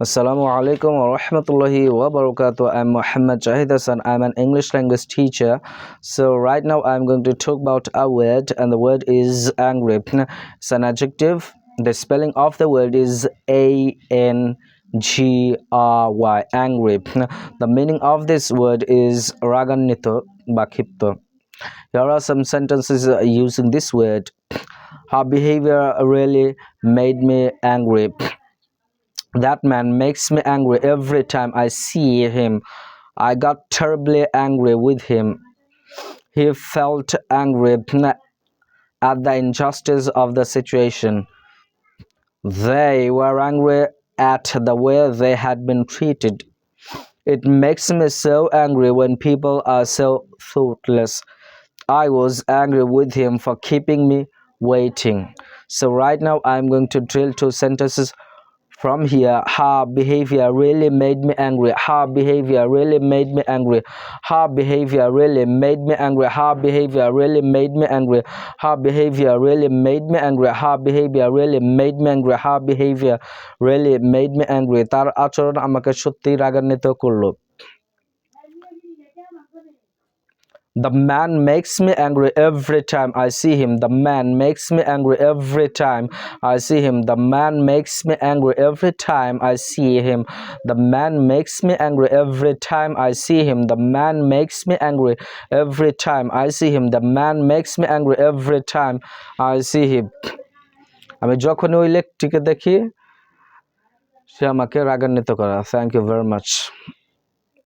Assalamu alaikum wa rahmatullahi wa barakatuh. I'm Muhammad Jahid Hassan. I'm an English language teacher. So right now I'm going to talk about a word, and the word is angry. It's an adjective. The spelling of the word is angry, angry. The meaning of this word is ragannito বা ক্ষিপ্ত. Here are some sentences using this word. Her behavior really made me angry. That man makes me angry every time I see him. I got terribly angry with him. He felt angry at the injustice of the situation. They were angry at the way they had been treated. It makes me so angry when people are so thoughtless. I was angry with him for keeping me waiting. So right now I'm going to drill two sentences from here. Her behavior really made me angry. Her behavior really made me angry. Her behavior really made me angry. Her behavior really made me angry. Her behavior really made me angry. Her behavior really made me angry. Her behavior really made me angry. তার আচরণ আমাকে সত্যি রাগান্বিত করলো. The man makes me angry every time I see him. The man makes me angry every time I see him. The man makes me angry every time I see him. The man makes me angry every time I see him. The man makes me angry every time I see him. The man makes me angry every time I see him. আমি যখনই ওই লেখটিকে দেখি সে আমাকে রাগান্বিত করে. Thank you very much.